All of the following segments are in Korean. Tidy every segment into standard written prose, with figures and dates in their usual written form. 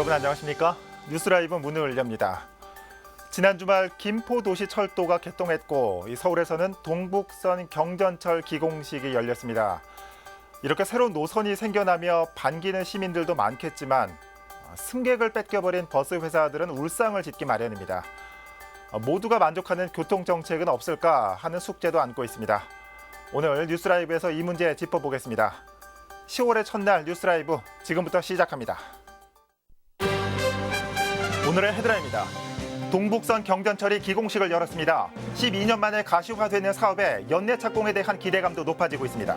여러분 안녕하십니까? 뉴스라이브 문을 엽니다. 지난 주말 김포도시철도가 개통했고 서울에서는 동북선 경전철 기공식이 열렸습니다. 이렇게 새로운 노선이 생겨나며 반기는 시민들도 많겠지만 승객을 뺏겨버린 버스 회사들은 울상을 짓기 마련입니다. 모두가 만족하는 교통정책은 없을까 하는 숙제도 안고 있습니다. 오늘 뉴스라이브에서 이 문제 짚어보겠습니다. 10월의 첫날 뉴스라이브 지금부터 시작합니다. 오늘의 헤드라인입니다. 동북선 경전철이 기공식을 열었습니다. 12년 만에 가시화되는 사업에 연내 착공에 대한 기대감도 높아지고 있습니다.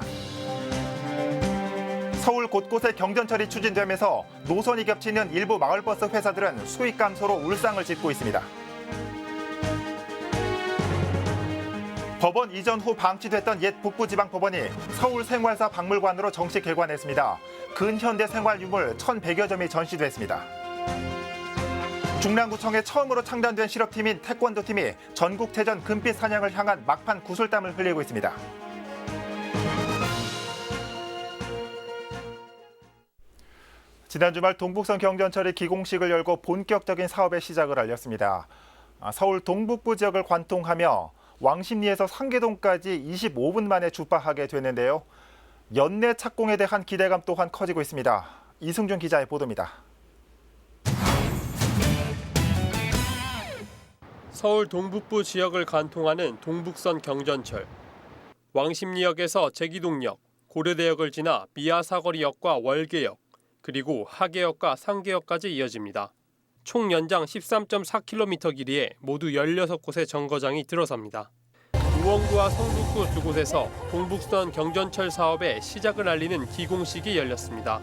서울 곳곳에 경전철이 추진되면서 노선이 겹치는 일부 마을버스 회사들은 수익 감소로 울상을 짓고 있습니다. 법원 이전 후 방치됐던 옛 북부지방법원이 서울생활사 박물관으로 정식 개관했습니다. 근현대 생활유물 1,100여 점이 전시됐습니다. 중랑구청에 처음으로 창단된 실업팀인 태권도팀이 전국체전 금빛 사냥을 향한 막판 구슬땀을 흘리고 있습니다. 지난 주말 동북선 경전철이 기공식을 열고 본격적인 사업의 시작을 알렸습니다. 서울 동북부 지역을 관통하며 왕십리에서 상계동까지 25분 만에 주파하게 되는데요. 연내 착공에 대한 기대감 또한 커지고 있습니다. 이승준 기자의 보도입니다. 서울 동북부 지역을 관통하는 동북선 경전철. 왕십리역에서 제기동역, 고려대역을 지나 미아사거리역과 월계역, 그리고 하계역과 상계역까지 이어집니다. 총 연장 13.4km 길이에 모두 16곳의 정거장이 들어섭니다. 의원구와 성북구 두 곳에서 동북선 경전철 사업의 시작을 알리는 기공식이 열렸습니다.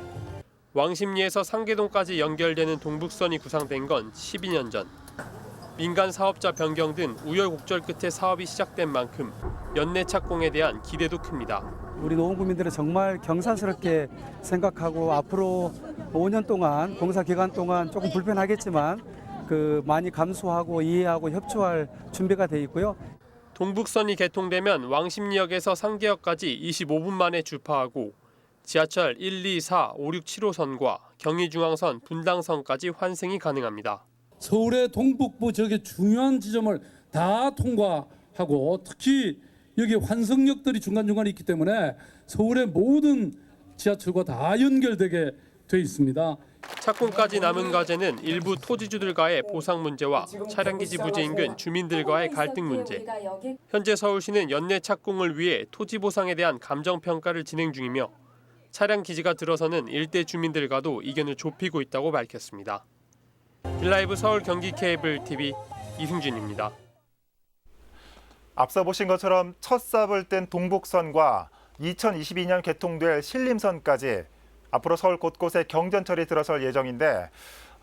왕십리에서 상계동까지 연결되는 동북선이 구상된 건 12년 전. 민간 사업자 변경 등 우여곡절 끝에 사업이 시작된 만큼 연내 착공에 대한 기대도 큽니다. 우리 노원구민들은 정말 경사스럽게 생각하고 앞으로 5년 동안 공사 기간 동안 조금 불편하겠지만 많이 감수하고 이해하고 협조할 준비가 돼 있고요. 동북선이 개통되면 왕십리역에서 상계역까지 25분 만에 주파하고 지하철 1, 2, 4, 5, 6, 7호선과 경의중앙선, 분당선까지 환승이 가능합니다. 서울의 동북부 지역의 중요한 지점을 다 통과하고 특히 여기 환승역들이 중간중간에 있기 때문에 서울의 모든 지하철과 다 연결되게 돼 있습니다. 착공까지 남은 과제는 일부 토지주들과의 보상 문제와 차량기지 부지 인근 주민들과의 갈등 문제. 현재 서울시는 연내 착공을 위해 토지 보상에 대한 감정평가를 진행 중이며 차량 기지가 들어서는 일대 주민들과도 이견을 좁히고 있다고 밝혔습니다. 일라이브 서울 경기 케이블 TV 이승준입니다. 앞서 보신 것처럼 첫 삽을 뗀 동북선과 2022년 개통될 신림선까지 앞으로 서울 곳곳에 경전철이 들어설 예정인데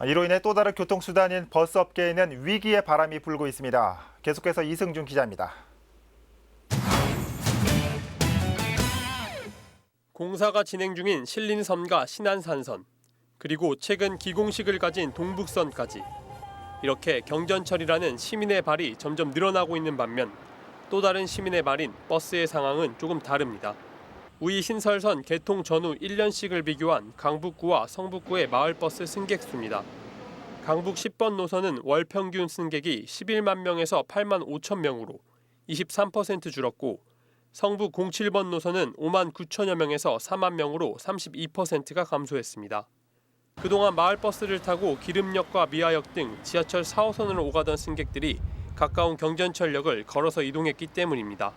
이로 인해 또 다른 교통수단인 버스업계에는 위기의 바람이 불고 있습니다. 계속해서 이승준 기자입니다. 공사가 진행 중인 신림선과 신안산선, 그리고 최근 기공식을 가진 동북선까지 이렇게 경전철이라는 시민의 발이 점점 늘어나고 있는 반면 또 다른 시민의 발인 버스의 상황은 조금 다릅니다. 우이 신설선 개통 전후 1년씩을 비교한 강북구와 성북구의 마을버스 승객 수입니다. 강북 10번 노선은 월 평균 승객이 11만 명에서 8만 5천 명으로 23% 줄었고 성북 07번 노선은 5만 9천여 명에서 4만 명으로 32%가 감소했습니다. 그동안 마을버스를 타고 기름역과 미아역 등 지하철 4호선으로 오가던 승객들이 가까운 경전철역을 걸어서 이동했기 때문입니다.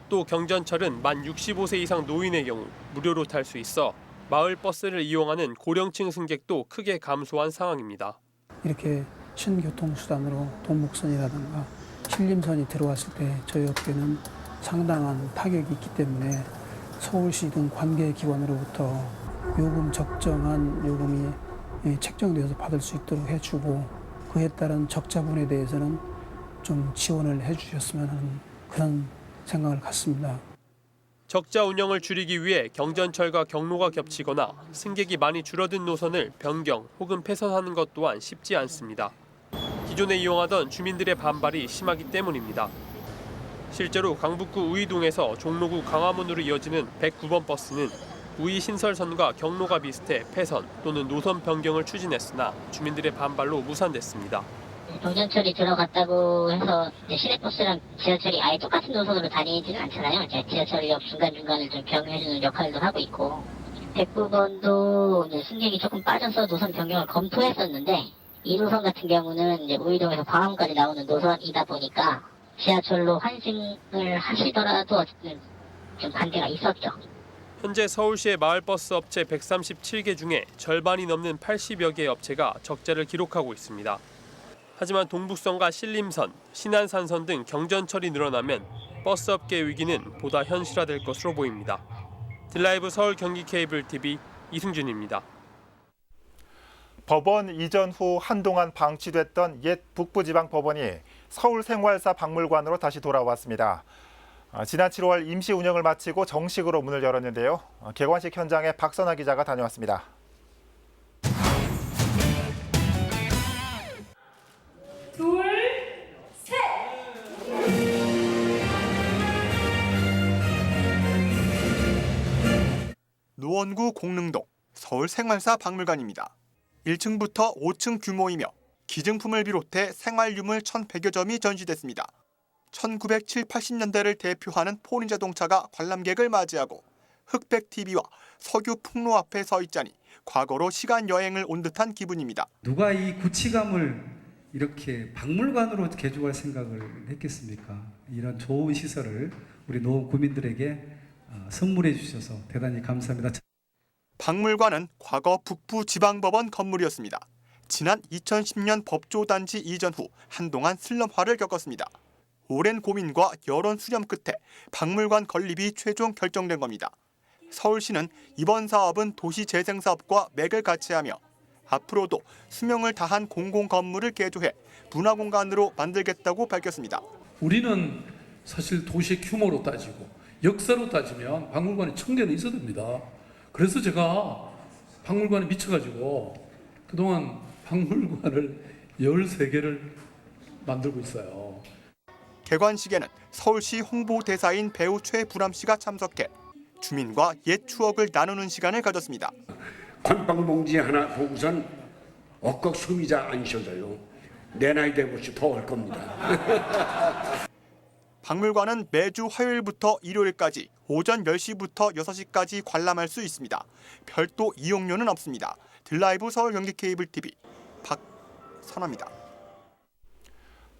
또 경전철은 만 65세 이상 노인의 경우 무료로 탈 수 있어 마을버스를 이용하는 고령층 승객도 크게 감소한 상황입니다. 이렇게 신교통수단으로 동북선이라든가 신림선이 들어왔을 때 저희 업계는 상당한 타격이 있기 때문에 서울시 등 관계 기관으로부터 요금 적정한 요금이 책정되어서 받을 수 있도록 해주고 그에 따른 적자분에 대해서는 좀 지원을 해주셨으면 하는 그런 생각을 갖습니다. 적자 운영을 줄이기 위해 경전철과 경로가 겹치거나 승객이 많이 줄어든 노선을 변경 혹은 폐선하는 것 또한 쉽지 않습니다. 기존에 이용하던 주민들의 반발이 심하기 때문입니다. 실제로 강북구 우이동에서 종로구 강화문으로 이어지는 109번 버스는 우이 신설선과 경로가 비슷해 폐선 또는 노선 변경을 추진했으나 주민들의 반발로 무산됐습니다. 경전철이 들어갔다고 해서 시내버스랑 지하철이 아예 똑같은 노선으로 다니지는 않잖아요. 이제 지하철역 중간중간을 좀 병행해주는 역할도 하고 있고, 백부번도 승객이 조금 빠져서 노선 변경을 검토했었는데, 이 노선 같은 경우는 이제 우이동에서 광화문까지 나오는 노선이다 보니까 지하철로 환승을 하시더라도 어쨌든 좀 반대가 있었죠. 현재 서울시의 마을버스 업체 137개 중에 절반이 넘는 80여 개의 업체가 적자를 기록하고 있습니다. 하지만 동북선과 신림선, 신안산선 등 경전철이 늘어나면 버스업계의 위기는 보다 현실화될 것으로 보입니다. 딜라이브 서울 경기 케이블 TV 이승준입니다. 법원 이전 후 한동안 방치됐던 옛 북부지방법원이 서울생활사 박물관으로 다시 돌아왔습니다. 지난 7월 임시 운영을 마치고 정식으로 문을 열었는데요. 개관식 현장에 박선아 기자가 다녀왔습니다. 둘, 셋! 노원구 공릉동 서울생활사 박물관입니다. 1층부터 5층 규모이며 기증품을 비롯해 생활유물 1,100여 점이 전시됐습니다. 1970, 80년대를 대표하는 포니 자동차가 관람객을 맞이하고 흑백 TV와 석유 풍로 앞에 서 있자니 과거로 시간 여행을 온 듯한 기분입니다. 누가 이 구치감을 이렇게 박물관으로 개조할 생각을 했겠습니까? 이런 좋은 시설을 우리 노원 구민들에게 선물해 주셔서 대단히 감사합니다. 박물관은 과거 북부지방법원 건물이었습니다. 지난 2010년 법조단지 이전 후 한동안 슬럼화를 겪었습니다. 오랜 고민과 여론 수렴 끝에 박물관 건립이 최종 결정된 겁니다. 서울시는 이번 사업은 도시재생사업과 맥을 같이 하며 앞으로도 수명을 다한 공공건물을 개조해 문화공간으로 만들겠다고 밝혔습니다. 우리는 사실 도시의 규모로 따지고 역사로 따지면 박물관이 1000개는 있어야 됩니다. 그래서 제가 박물관에 미쳐가지고 그동안 박물관을 13개를 만들고 있어요. 개관식에는 서울시 홍보대사인 배우 최불암 씨가 참석해 주민과 옛 추억을 나누는 시간을 가졌습니다. 관방봉지 하나 보고선 억걱 소비자 안 쉬어져요. 내 나이 되고서 더 할 겁니다. 박물관은 매주 화요일부터 일요일까지 오전 10시부터 6시까지 관람할 수 있습니다. 별도 이용료는 없습니다. 딜라이브 서울 경기 케이블 TV 박선아입니다.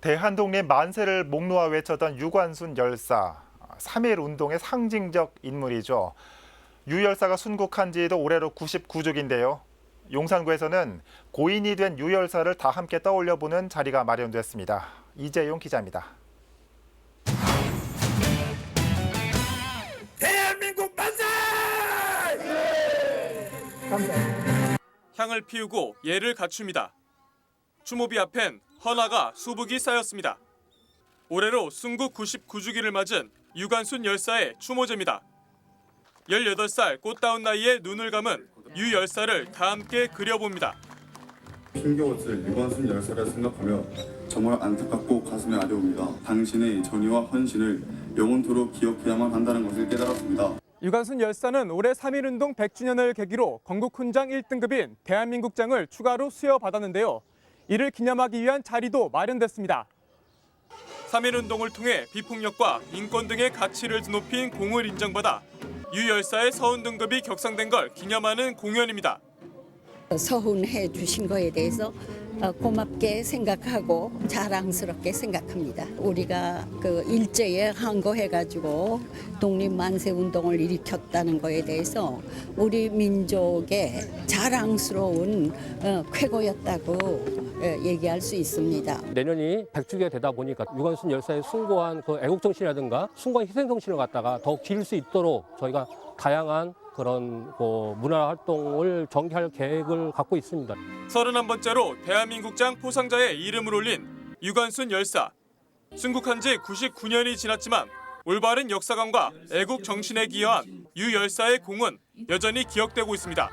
대한독립 만세를 목 놓아 외쳤던 유관순 열사, 3.1 운동의 상징적 인물이죠. 유 열사가 순국한 지도 올해로 99주기인데요. 용산구에서는 고인이 된 유 열사를 다 함께 떠올려보는 자리가 마련됐습니다. 이재용 기자입니다. 대한민국 만세! 향을 피우고 예를 갖춥니다. 추모비 앞엔 헌화가 수북이 쌓였습니다. 올해로 순국 99주기를 맞은 유관순 열사의 추모제입니다. 18살 꽃다운 나이에 눈을 감은 유 열사를 다 함께 그려봅니다. 숨겨왔을 유관순 열사를 생각하며 정말 안타깝고 가슴이 아려옵니다. 당신의 전의와 헌신을 영원토록 기억해야만 한다는 것을 깨달았습니다. 유관순 열사는 올해 3.1운동 100주년을 계기로 건국훈장 1등급인 대한민국장을 추가로 수여받았는데요. 이를 기념하기 위한 자리도 마련됐습니다. 3.1운동을 통해 비폭력과 인권 등의 가치를 높인 공을 인정받아 유 열사의 서훈 등급이 격상된 걸 기념하는 공연입니다. 서훈해 주신 거에 대해서 고맙게 생각하고 자랑스럽게 생각합니다. 우리가 그 일제에 항거해가지고 독립만세운동을 일으켰다는 거에 대해서 우리 민족의 자랑스러운 쾌거였다고 얘기할 수 있습니다. 내년이 100주기가 되다 보니까 유관순 열사의 숭고한 그 애국정신이라든가 숭고한 희생정신을 갖다가 더 기를 수 있도록 저희가 다양한 그런 문화활동을 전개할 계획을 갖고 있습니다. 31번째로 대한민국장 포상자에 이름을 올린 유관순 열사. 순국한 지 99년이 지났지만 올바른 역사관과 애국 정신에 기여한 유 열사의 공은 여전히 기억되고 있습니다.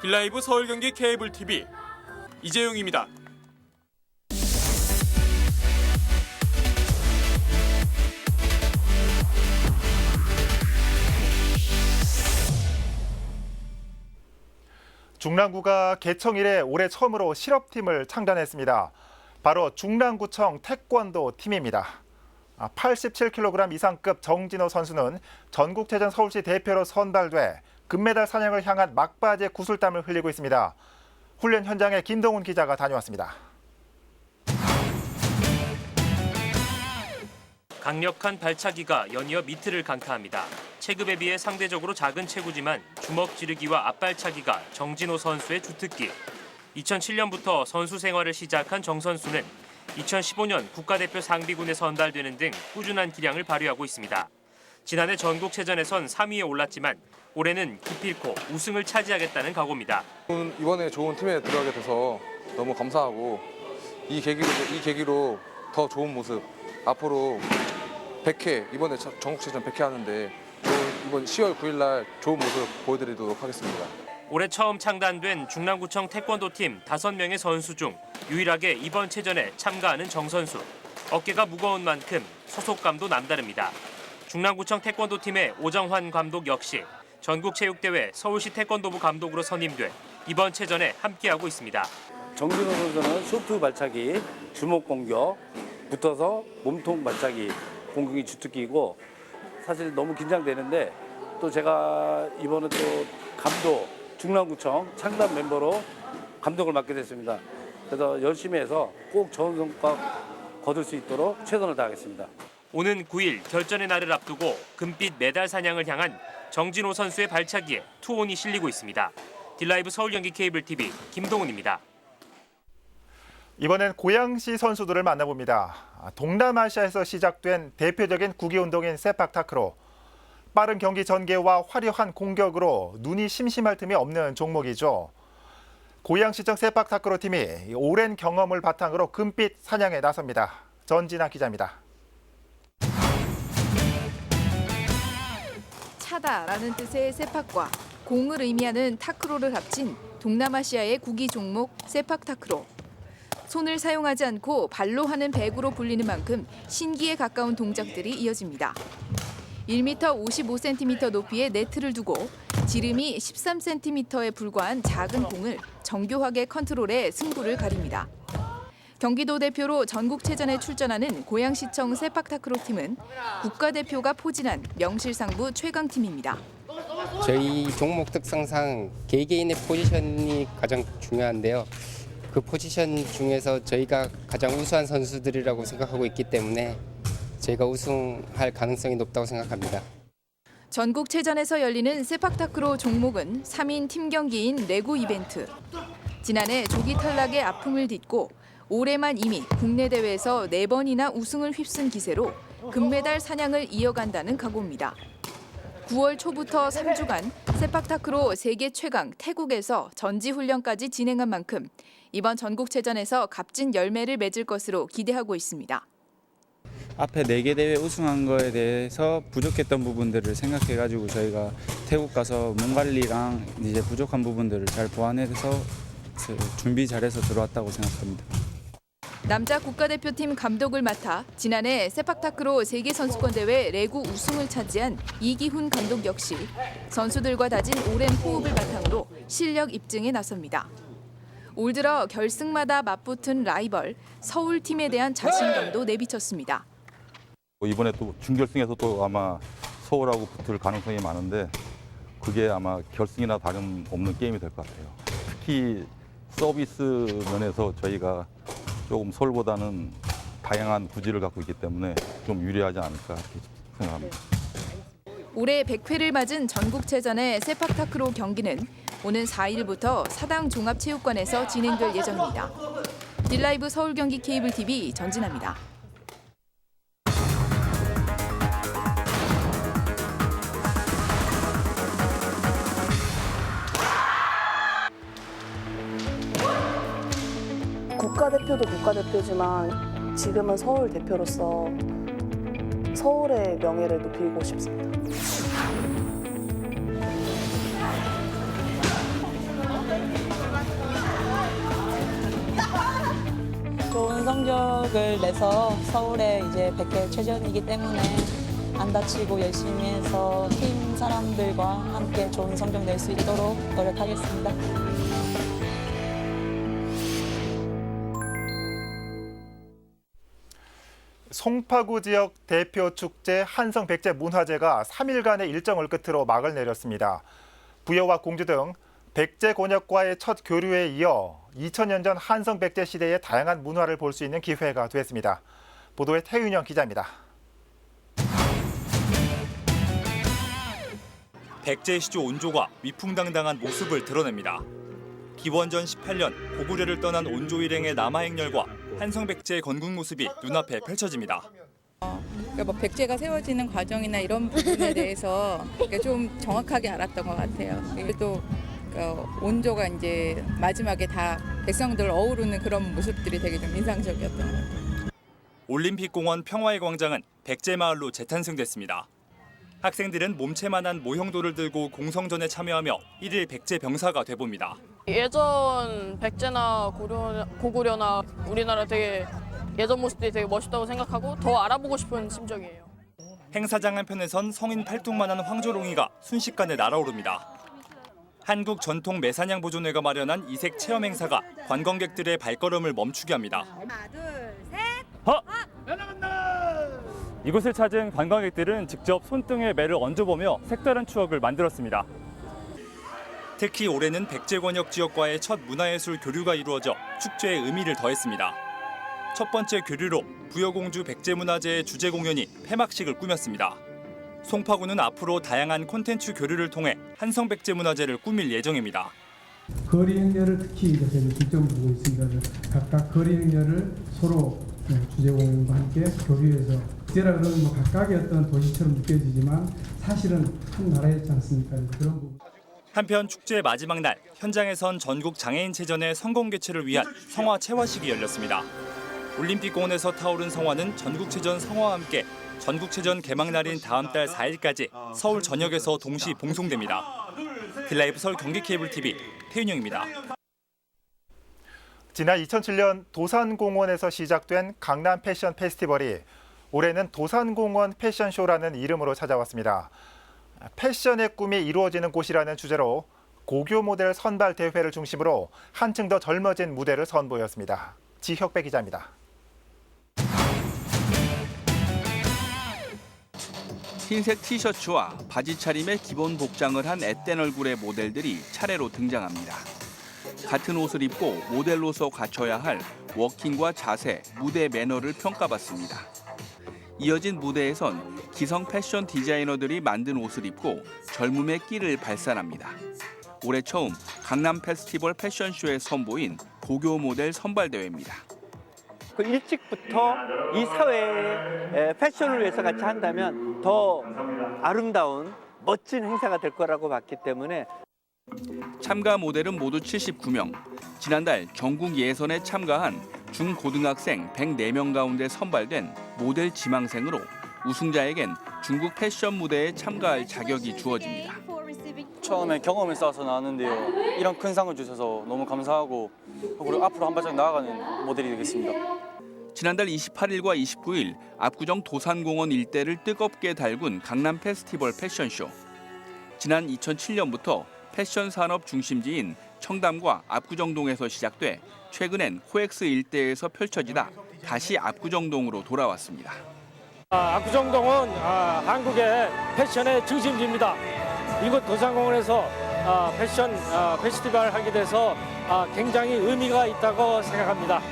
딜라이브 서울 경기 케이블 TV 이재용입니다. 중랑구가 개청 이래 올해 처음으로 실업팀을 창단했습니다. 바로 중랑구청 태권도 팀입니다. 87kg 이상급 정진호 선수는 전국체전 서울시 대표로 선발돼 금메달 사냥을 향한 막바지에 구슬땀을 흘리고 있습니다. 훈련 현장에 김동훈 기자가 다녀왔습니다. 강력한 발차기가 연이어 미트를 강타합니다. 체급에 비해 상대적으로 작은 체구지만 주먹 지르기와 앞발차기가 정진호 선수의 주특기. 2007년부터 선수 생활을 시작한 정 선수는 2015년 국가대표 상비군에 선발되는 등 꾸준한 기량을 발휘하고 있습니다. 지난해 전국체전에선 3위에 올랐지만 올해는 기필코 우승을 차지하겠다는 각오입니다. 이번에 좋은 팀에 들어가게 돼서 너무 감사하고 이 계기로 더 좋은 모습, 앞으로 100회, 이번에 전국체전 100회 하는데 이번 10월 9일 날 좋은 모습 보여드리도록 하겠습니다. 올해 처음 창단된 중랑구청 태권도팀 5명의 선수 중 유일하게 이번 체전에 참가하는 정 선수. 어깨가 무거운 만큼 소속감도 남다릅니다. 중랑구청 태권도팀의 오정환 감독 역시 전국체육대회 서울시 태권도부 감독으로 선임돼 이번 체전에 함께하고 있습니다. 정진호 선수는 쇼트 발차기, 주먹 공격, 붙어서 몸통 발차기 공격이 주특기이고 사실 너무 긴장되는데 또 제가 이번에 또 감독 중랑구청 창단 멤버로 감독을 맡게 됐습니다. 그래서 열심히 해서 꼭 좋은 성과 거둘 수 있도록 최선을 다하겠습니다. 오는 9일 결전의 날을 앞두고 금빛 메달 사냥을 향한 정진호 선수의 발차기에 투혼이 실리고 있습니다. 딜라이브 서울 경기 케이블 TV 김동훈입니다. 이번엔 고양시 선수들을 만나봅니다. 동남아시아에서 시작된 대표적인 구기 운동인 세팍타크로. 빠른 경기 전개와 화려한 공격으로 눈이 심심할 틈이 없는 종목이죠. 고양시청 세팍타크로 팀이 오랜 경험을 바탕으로 금빛 사냥에 나섭니다. 전진아 기자입니다. 차다라는 뜻의 세팍과 공을 의미하는 타크로를 합친 동남아시아의 구기 종목 세팍타크로. 손을 사용하지 않고 발로 하는 배구로 불리는 만큼 신기에 가까운 동작들이 이어집니다. 1m 55cm 높이의 네트를 두고 지름이 13cm에 불과한 작은 공을 정교하게 컨트롤해 승부를 가립니다. 경기도 대표로 전국체전에 출전하는 고양시청 세팍타크로 팀은 국가대표가 포진한 명실상부 최강팀입니다. 저희 종목 특성상 개개인의 포지션이 가장 중요한데요. 그 포지션 중에서 저희가 가장 우수한 선수들이라고 생각하고 있기 때문에 저희가 우승할 가능성이 높다고 생각합니다. 전국체전에서 열리는 세팍타크로 종목은 3인 팀 경기인 레고 이벤트. 지난해 조기 탈락의 아픔을 딛고 올해만 이미 국내 대회에서 4번이나 우승을 휩쓴 기세로 금메달 사냥을 이어간다는 각오입니다. 9월 초부터 3주간 세팍타크로 세계 최강 태국에서 전지훈련까지 진행한 만큼 이번 전국체전에서 값진 열매를 맺을 것으로 기대하고 있습니다. 앞에 4개 대회 우승한 거에 대해서 부족했던 부분들을 생각해가지고 저희가 태국 가서 몸 관리랑 이제 부족한 부분들을 잘 보완해서 준비 잘해서 들어왔다고 생각합니다. 남자 국가대표팀 감독을 맡아 지난해 세팍타크로 세계선수권대회 레구 우승을 차지한 이기훈 감독 역시 선수들과 다진 오랜 호흡을 바탕으로 실력 입증에 나섭니다. 올 들어 결승마다 맞붙은 라이벌 서울팀에 대한 자신감도 내비쳤습니다. 이번에 또 준결승에서 또 아마 서울하고 붙을 가능성이 많은데 그게 아마 결승이나 다름없는 게임이 될 것 같아요. 특히 서비스 면에서 저희가 조금 서울보다는 다양한 구질을 갖고 있기 때문에 좀 유리하지 않을까 이렇게 생각합니다. 올해 100회를 맞은 전국체전의 세팍타크로 경기는 오는 4일부터 사당 종합체육관에서 진행될 예정입니다. 딜라이브 서울 경기 케이블 TV 전진아입니다. 국가대표도 국가대표지만 지금은 서울 대표로서 서울의 명예를 높이고 싶습니다. 좋은 성적을 내서 서울에 이제 100회 최전이기 때문에 안 다치고 열심히 해서 팀 사람들과 함께 좋은 성적 낼 수 있도록 노력하겠습니다. 송파구 지역 대표 축제 한성백제 문화제가 3일간의 일정을 끝으로 막을 내렸습니다. 부여와 공주 등 백제 권역과의 첫 교류에 이어 2000년 전 한성백제 시대의 다양한 문화를 볼 수 있는 기회가 됐습니다. 보도에 태윤영 기자입니다. 백제 시조 온조가 위풍당당한 모습을 드러냅니다. 기원전 18년 고구려를 떠난 온조 일행의 남하행렬과 한성백제의 건국 모습이 눈앞에 펼쳐집니다. 그러니까 뭐 백제가 세워지는 과정이나 이런 부분에 대해서 좀 정확하게 알았던 것 같아요. 또 온조가 이제 마지막에 다 백성들 어우르는 그런 모습들이 되게 좀 인상적이었던 것 같아요. 올림픽공원 평화의 광장은 백제 마을로 재탄생됐습니다. 학생들은 몸체만한 모형돌을 들고 공성전에 참여하며 1일 백제 병사가 돼봅니다. 예전 백제나 고구려나 우리나라 되게 예전 모습들이 되게 멋있다고 생각하고 더 알아보고 싶은 심정이에요. 행사장 한편에선 성인 팔뚝만한 황조롱이가 순식간에 날아오릅니다. 한국 전통 매사냥 보존회가 마련한 이색 체험 행사가 관광객들의 발걸음을 멈추게 합니다. 하나, 둘, 셋. 이곳을 찾은 관광객들은 직접 손등에 매를 얹어보며 색다른 추억을 만들었습니다. 특히 올해는 백제 권역 지역과의 첫 문화예술 교류가 이루어져 축제의 의미를 더했습니다. 첫 번째 교류로 부여공주 백제문화제의 주제 공연이 폐막식을 꾸몄습니다. 송파구는 앞으로 다양한 콘텐츠 교류를 통해 한성백제문화제를 꾸밀 예정입니다. 거리 행렬을 특히 이제 저희가 중점을 두고 있습니다. 각각 거리 행렬을 서로 주제 공연과 함께 교류해서 국제라 그러면 뭐 각각의 어떤 도시처럼 느껴지지만 사실은 한 나라였지 않습니까? 그런 부분. 한편 축제의 마지막 날 현장에선 전국 장애인체전의 성공 개최를 위한 성화 채화식이 열렸습니다. 올림픽공원에서 타오른 성화는 전국체전 성화와 함께 전국체전 개막 날인 다음 달 4일까지 서울 전역에서 동시 봉송됩니다. 딜라이브 서울 경기 케이블 TV 태윤영입니다. 지난 2007년 도산공원에서 시작된 강남 패션 페스티벌이 올해는 도산공원 패션쇼라는 이름으로 찾아왔습니다. 패션의 꿈이 이루어지는 곳이라는 주제로 고교 모델 선발 대회를 중심으로 한층 더 젊어진 무대를 선보였습니다. 지혁배 기자입니다. 흰색 티셔츠와 바지 차림의 기본 복장을 한 앳된 얼굴의 모델들이 차례로 등장합니다. 같은 옷을 입고 모델로서 갖춰야 할 워킹과 자세, 무대 매너를 평가받습니다. 이어진 무대에선 기성 패션 디자이너들이 만든 옷을 입고 젊음의 끼를 발산합니다. 올해 처음 강남 페스티벌 패션쇼에 선보인 고교 모델 선발대회입니다. 일찍부터 이 사회의 패션을 위해서 같이 한다면 더 아름다운 멋진 행사가 될 거라고 봤기 때문에 참가 모델은 모두 79명. 지난달 전국 예선에 참가한 중고등학생 104명 가운데 선발된 모델 지망생으로 우승자에겐 중국 패션 무대에 참가할 자격이 주어집니다. 처음에 경험을 쌓아서 나왔는데요. 이런 큰 상을 주셔서 너무 감사하고 그리고 앞으로 한 발짝 나아가는 모델이 되겠습니다. 지난달 28일과 29일 압구정 도산공원 일대를 뜨겁게 달군 강남 페스티벌 패션쇼. 지난 2007년부터 패션 산업 중심지인 청담과 압구정동에서 시작돼 최근엔 코엑스 일대에서 펼쳐지다 다시 압구정동으로 돌아왔습니다. 압구정동은 한국의 패션의 중심지입니다. 이곳 도산공원에서 패션 페스티벌 하게 돼서 굉장히 의미가 있다고 생각합니다.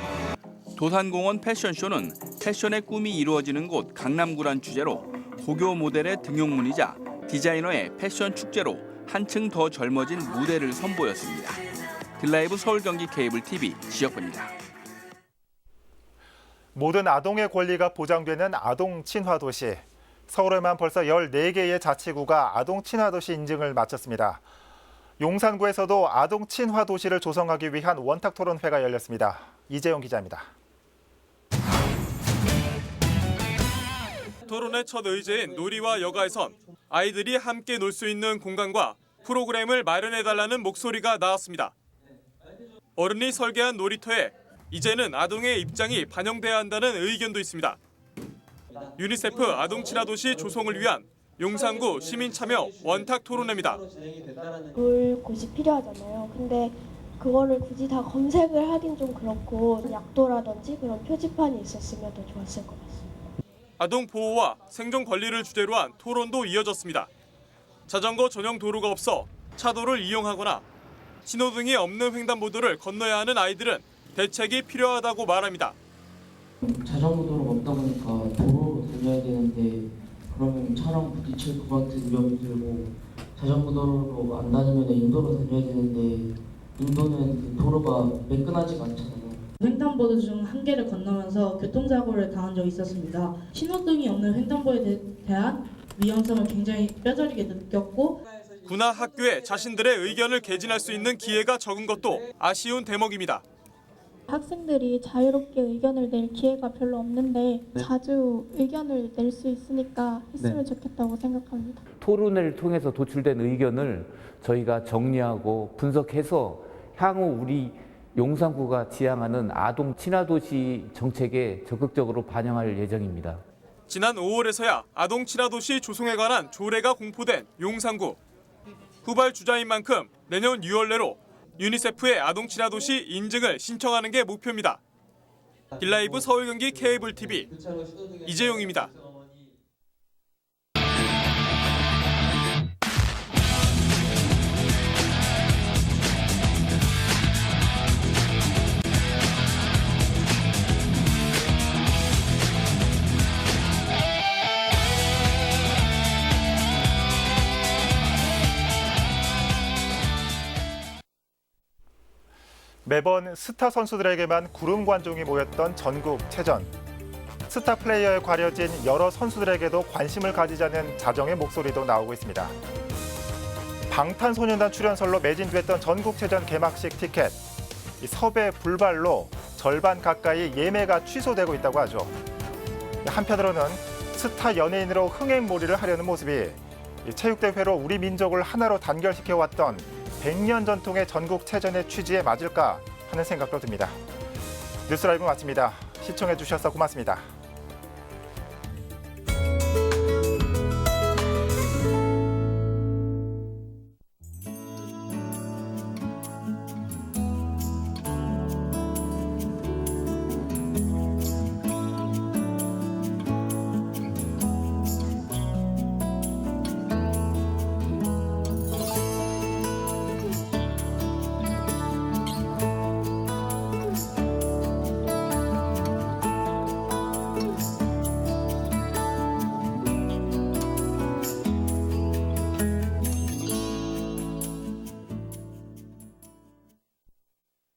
도산공원 패션쇼는 패션의 꿈이 이루어지는 곳 강남구란 주제로 고교 모델의 등용문이자 디자이너의 패션 축제로 한층 더 젊어진 무대를 선보였습니다. 딜라이브 서울 경기 케이블 TV 지역입니다. 모든 아동의 권리가 보장되는 아동 친화 도시. 서울에만 벌써 14개의 자치구가 아동 친화 도시 인증을 마쳤습니다. 용산구에서도 아동 친화 도시를 조성하기 위한 원탁 토론회가 열렸습니다. 이재용 기자입니다. 토론의 첫 의제인 놀이와 여가에선 아이들이 함께 놀 수 있는 공간과 프로그램을 마련해달라는 목소리가 나왔습니다. 어른이 설계한 놀이터에 이제는 아동의 입장이 반영돼야 한다는 의견도 있습니다. 유니세프 아동 친화 도시 조성을 위한 용산구 시민 참여 원탁 토론회입니다. 놀 곳이 필요하잖아요. 근데 그거를 굳이 다 검색을 하긴 좀 그렇고 약도라든지 그런 표지판이 있었으면 더 좋았을 것 같습니다. 아동 보호와 생존 권리를 주제로 한 토론도 이어졌습니다. 자전거 전용 도로가 없어 차도를 이용하거나 신호등이 없는 횡단보도를 건너야 하는 아이들은 대책이 필요하다고 말합니다. 자전거 도로가 없다 보니까 도로로 다녀야 되는데 그러면 차랑 부딪힐 것 같은 위험이 들고 자전거 도로로 안 다니면 인도로 다녀야 되는데 인도는 도로가 매끈하지가 않잖아요. 횡단보도 중 한 개를 건너면서 교통사고를 당한 적이 있었습니다. 신호등이 없는 횡단보도에 대한 위험성을 굉장히 뼈저리게 느꼈고 구나 학교에 자신들의 의견을 개진할 수 있는 기회가 적은 것도 아쉬운 대목입니다. 학생들이 자유롭게 의견을 낼 기회가 별로 없는데 자주 의견을 낼 수 있으니까 했으면 좋겠다고 생각합니다. 토론회를 통해서 도출된 의견을 저희가 정리하고 분석해서 향후 우리 용산구가 지향하는 아동 친화도시 정책에 적극적으로 반영할 예정입니다. 지난 5월에서야 아동 친화도시 조성에 관한 조례가 공포된 용산구. 후발 주자인 만큼 내년 6월 내로 유니세프의 아동 친화도시 인증을 신청하는 게 목표입니다. 딜라이브 서울 경기 케이블 TV 이재용입니다. 매번 스타 선수들에게만 구름 관중이 모였던 전국체전. 스타 플레이어에 가려진 여러 선수들에게도 관심을 가지자는 자정의 목소리도 나오고 있습니다. 방탄소년단 출연설로 매진됐던 전국체전 개막식 티켓. 이 섭외 불발로 절반 가까이 예매가 취소되고 있다고 하죠. 한편으로는 스타 연예인으로 흥행몰이를 하려는 모습이 체육대회로 우리 민족을 하나로 단결시켜왔던 100년 전통의 전국체전의 취지에 맞을까 하는 생각도 듭니다. 뉴스라이브 마칩니다. 시청해 주셔서 고맙습니다.